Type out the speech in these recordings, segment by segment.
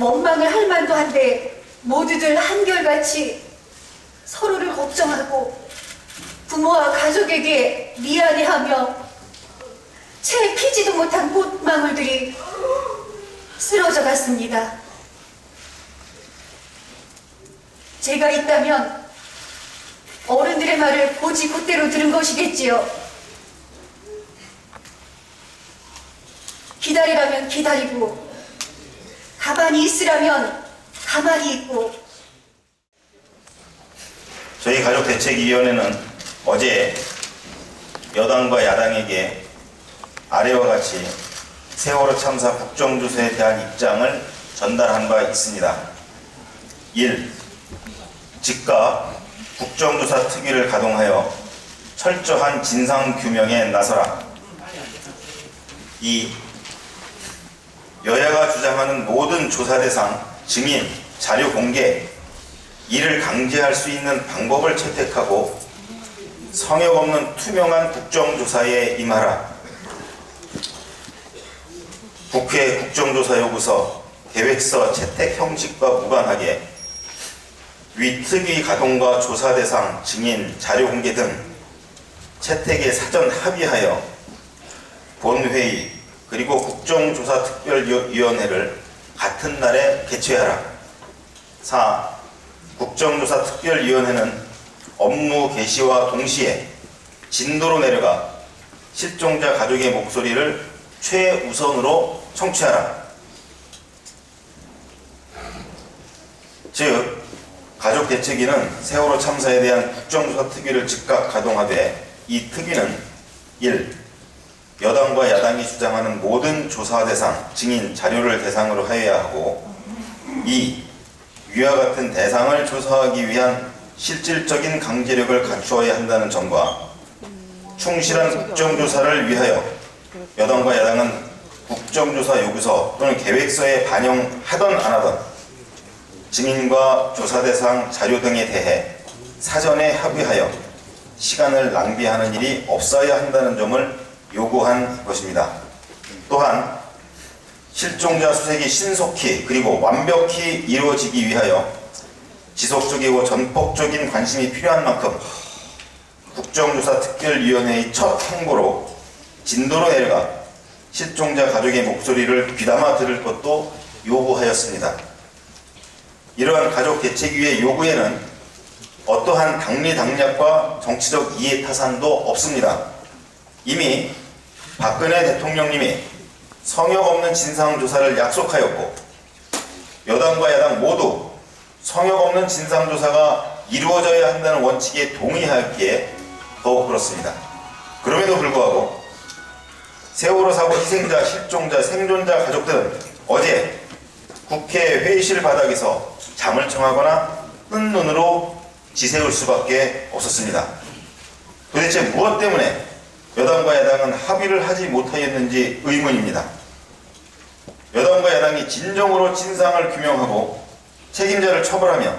원망을 할 만도 한데 모두들 한결같이 서로를 걱정하고 부모와 가족에게 미안해하며 채 피지도 못한 꽃망울들이 쓰러져 갔습니다. 제가 있다면 어른들의 말을 곧이곧대로 들은 것이겠지요. 기다리라면 기다리고 가만히 있으라면 가만히 있고. 저희 가족대책위원회는 어제 여당과 야당에게 아래와 같이 세월호 참사 국정조사에 대한 입장을 전달한 바 있습니다. 1. 즉각 국정조사 특위를 가동하여 철저한 진상규명에 나서라. 2. 여야가 주장하는 모든 조사 대상, 증인, 자료 공개, 이를 강제할 수 있는 방법을 채택하고 성역 없는 투명한 국정조사에 임하라. 국회 국정조사 요구서, 계획서 채택 형식과 무관하게 위 특위 가동과 조사 대상, 증인, 자료 공개 등 채택에 사전 합의하여 본회의 그리고 국정조사특별위원회를 같은 날에 개최하라. 4. 국정조사특별위원회는 업무 개시와 동시에 진도로 내려가 실종자 가족의 목소리를 최우선으로 청취하라. 즉, 가족대책위는 세월호 참사에 대한 국정조사 특위를 즉각 가동하되 이 특위는 1. 여당과 야당이 주장하는 모든 조사 대상, 증인, 자료를 대상으로 하여야 하고 2. 위와 같은 대상을 조사하기 위한 실질적인 강제력을 갖추어야 한다는 점과 충실한 국정조사를 위하여 여당과 야당은 국정조사 요구서 또는 계획서에 반영하던 안 하던 증인과 조사 대상 자료 등에 대해 사전에 합의하여 시간을 낭비하는 일이 없어야 한다는 점을 요구한 것입니다. 또한 실종자 수색이 신속히 그리고 완벽히 이루어지기 위하여 지속적이고 전폭적인 관심이 필요한 만큼 국정조사특별위원회의 첫 행보로 진도로 내려가 실종자 가족의 목소리를 귀담아 들을 것도 요구하였습니다. 이러한 가족대책위의 요구에는 어떠한 당리당략과 정치적 이해타산도 없습니다. 이미 박근혜 대통령님이 성역 없는 진상조사를 약속하였고 여당과 야당 모두 성역 없는 진상조사가 이루어져야 한다는 원칙에 동의하였기에 더욱 그렇습니다. 그럼에도 불구하고 세월호 사고 희생자, 실종자, 생존자 가족들은 어제 국회 회의실 바닥에서 잠을 청하거나 뜬 눈으로 지새울 수밖에 없었습니다. 도대체 무엇 때문에 여당과 야당은 합의를 하지 못하였는지 의문입니다. 여당과 야당이 진정으로 진상을 규명하고 책임자를 처벌하며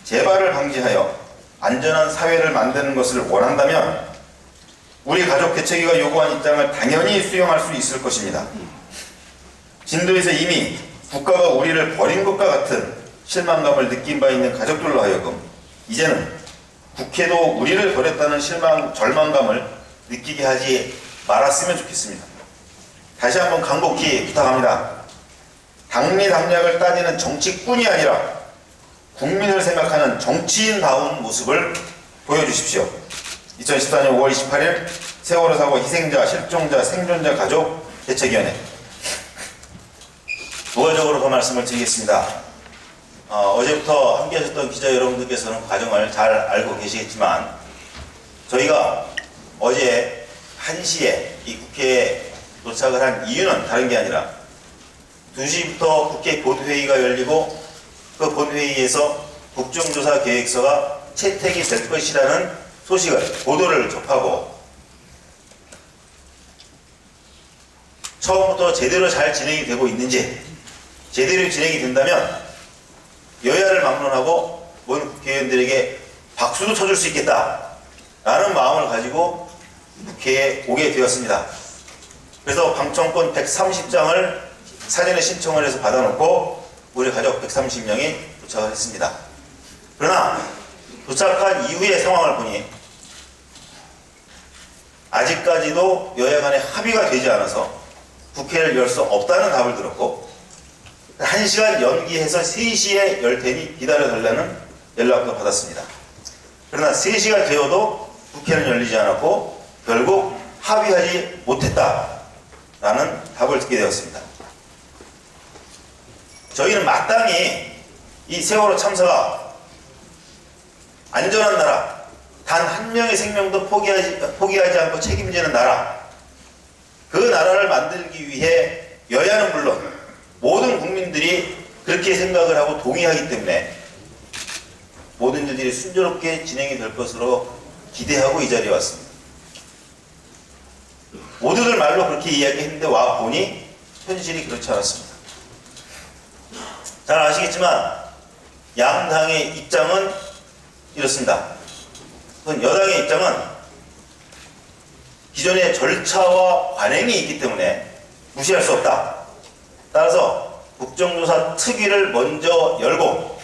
재발을 방지하여 안전한 사회를 만드는 것을 원한다면 우리 가족대책위가 요구한 입장을 당연히 수용할 수 있을 것입니다. 진도에서 이미 국가가 우리를 버린 것과 같은 실망감을 느낀 바 있는 가족들로 하여금 이제는 국회도 우리를 버렸다는 절망감을 느끼게 하지 말았으면 좋겠습니다. 다시 한번 간곡히 부탁합니다. 당리당략을 따지는 정치꾼이 아니라 국민을 생각하는 정치인다운 모습을 보여주십시오. 2014년 5월 28일 세월호 사고 희생자, 실종자, 생존자 가족 대책위원회. 부가적으로 더 말씀을 드리겠습니다. 어제부터 함께 하셨던 기자 여러분들께서는 과정을 잘 알고 계시겠지만 저희가 어제 1시에 이 국회에 도착을 한 이유는 다른 게 아니라 2시부터 국회 본회의가 열리고 그 본회의에서 국정조사 계획서가 채택이 될 것이라는 소식을, 보도를 접하고 처음부터 제대로 잘 진행이 되고 있는지, 제대로 진행이 된다면 여야를 막론하고 모든 국회의원들에게 박수도 쳐줄 수 있겠다 라는 마음을 가지고 국회에 오게 되었습니다. 그래서 방청권 130장을 사전에 신청을 해서 받아놓고 우리 가족 130명이 도착을 했습니다. 그러나 도착한 이후의 상황을 보니 아직까지도 여야 간에 합의가 되지 않아서 국회를 열 수 없다는 답을 들었고 1시간 연기해서 3시에 열 테니 기다려달라는 연락도 받았습니다. 그러나 3시가 되어도 국회는 열리지 않았고 결국 합의하지 못했다라는 답을 듣게 되었습니다. 저희는 마땅히 이 세월호 참사가 안전한 나라, 단 한 명의 생명도 포기하지 않고 책임지는 나라, 그 나라를 만들기 위해 여야는 물론 모든 국민들이 그렇게 생각을 하고 동의하기 때문에 모든 일들이 순조롭게 진행이 될 것으로 기대하고 이 자리에 왔습니다. 모두들 말로 그렇게 이야기했는데 와 보니 현실이 그렇지 않았습니다. 잘 아시겠지만 양당의 입장은 이렇습니다. 여당의 입장은 기존의 절차와 관행이 있기 때문에 무시할 수 없다. 따라서 국정조사 특위를 먼저 열고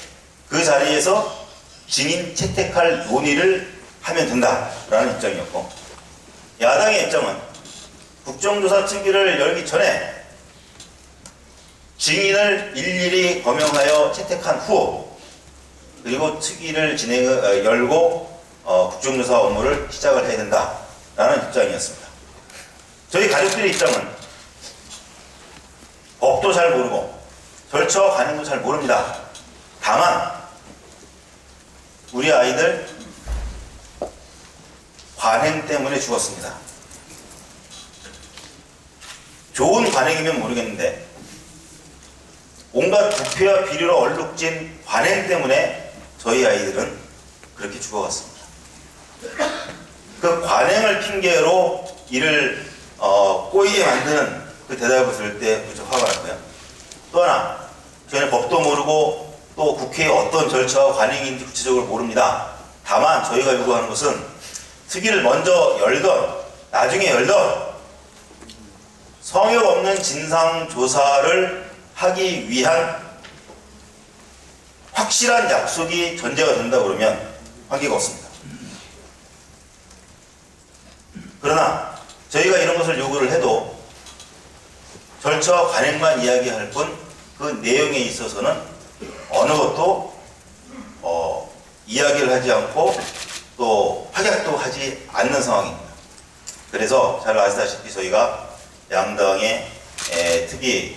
그 자리에서 증인 채택할 논의를 하면 된다라는 입장이었고, 야당의 입장은 국정조사 특위를 열기 전에 증인을 일일이 검명하여 채택한 후 그리고 특위를 열고 국정조사 업무를 시작을 해야 된다라는 입장이었습니다. 저희 가족들의 입장은 법도 잘 모르고 절차와 관행도 잘 모릅니다. 다만 우리 아이들 관행 때문에 죽었습니다. 좋은 관행이면 모르겠는데 온갖 부패와 비리로 얼룩진 관행 때문에 저희 아이들은 그렇게 죽어갔습니다. 그 관행을 핑계로 이를 꼬이게 만드는 그 대답을 들을 때 무척 화가 났고요. 또 하나, 저희는 법도 모르고 또 국회의 어떤 절차와 관행인지 구체적으로 모릅니다. 다만 저희가 요구하는 것은 특위를 먼저 열던 나중에 열던 성역 없는 진상조사를 하기 위한 확실한 약속이 전제가 된다 그러면 관계가 없습니다. 그러나 저희가 이런 것을 요구를 해도 절차와 관행만 이야기할 뿐 그 내용에 있어서는 어느 것도 이야기를 하지 않고 또 확약도 하지 않는 상황입니다. 그래서 잘 아시다시피 저희가 양당의 특위에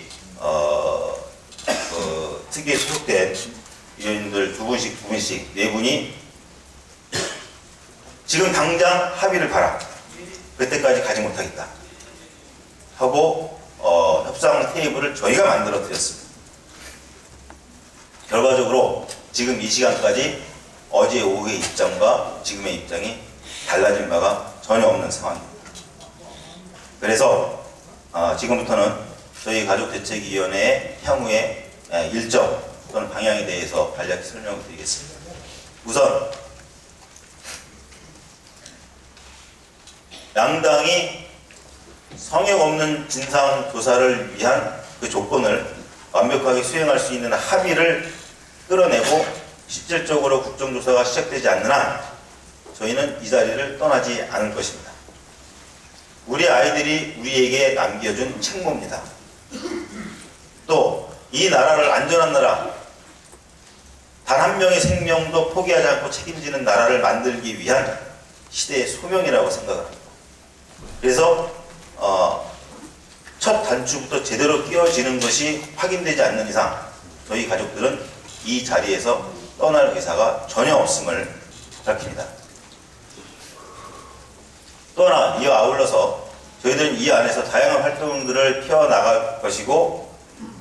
소속된 위원님들 두 분씩 네 분이 지금 당장 합의를 봐라. 그때까지 가지 못하겠다. 하고 협상 테이블을 저희가 만들어 드렸습니다. 결과적으로 지금 이 시간까지 어제 오후의 입장과 지금의 입장이 달라진 바가 전혀 없는 상황입니다. 그래서 지금부터는 저희 가족대책위원회의 향후의 일정 또는 방향에 대해서 간략히 설명을 드리겠습니다. 우선 양당이 성역 없는 진상조사를 위한 그 조건을 완벽하게 수행할 수 있는 합의를 끌어내고 실질적으로 국정조사가 시작되지 않는 한 저희는 이 자리를 떠나지 않을 것입니다. 우리 아이들이 우리에게 남겨준 책무입니다. 또 이 나라를 안전한 나라, 단 한 명의 생명도 포기하지 않고 책임지는 나라를 만들기 위한 시대의 소명이라고 생각합니다. 그래서 첫 단추부터 제대로 끼워지는 것이 확인되지 않는 이상 저희 가족들은 이 자리에서 떠날 의사가 전혀 없음을 밝힙니다. 또 하나 이와 아울러서 저희들은 이 안에서 다양한 활동들을 펴나갈 것이고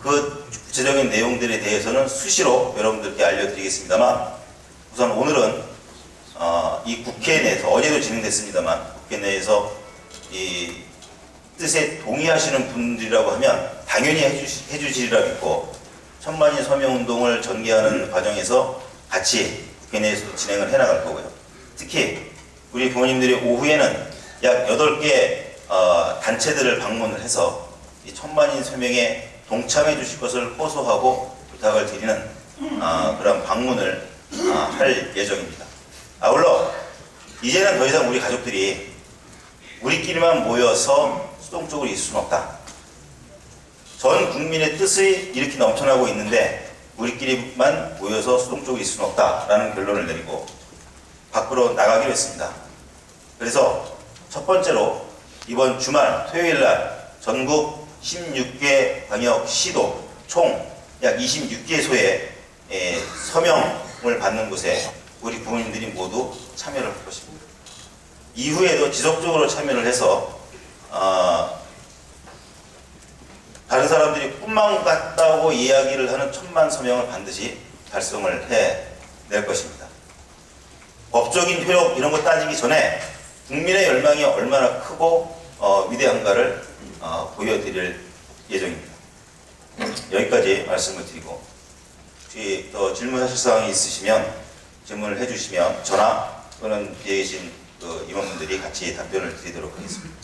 그 구체적인 내용들에 대해서는 수시로 여러분들께 알려드리겠습니다만, 우선 오늘은 이 국회 내에서 어제도 진행됐습니다만 국회 내에서 이 뜻에 동의하시는 분들이라고 하면 당연히 해주시리라 믿고 천만인 서명운동을 전개하는 과정에서 같이 국회 내에서 진행을 해나갈 거고요. 특히 우리 부모님들이 오후에는 약 8개 단체들을 방문을 해서 이 천만인 서명에 동참해 주실 것을 호소하고 부탁을 드리는 그런 방문을 할 예정입니다. 아울러 이제는 더 이상 우리 가족들이 우리끼리만 모여서 수동적으로 있을 수는 없다. 전 국민의 뜻이 이렇게 넘쳐나고 있는데 우리끼리만 모여서 수동적으로 있을 수는 없다라는 결론을 내리고 밖으로 나가기로 했습니다. 그래서 첫 번째로 이번 주말 토요일 날 전국 16개 광역시도 총 약 26개소에 서명을 받는 곳에 우리 부모님들이 모두 참여를 할 것입니다. 이후에도 지속적으로 참여를 해서 다른 사람들이 꿈만 같다고 이야기를 하는 1000만 서명을 반드시 달성을 해낼 것입니다. 법적인 효력 이런 거 따지기 전에 국민의 열망이 얼마나 크고 위대한가를 보여드릴 예정입니다. 여기까지 말씀을 드리고 혹시 더 질문하실 사항이 있으시면 질문을 해주시면 저나 또는 뒤에 계신 임원분들이 같이 답변을 드리도록 하겠습니다.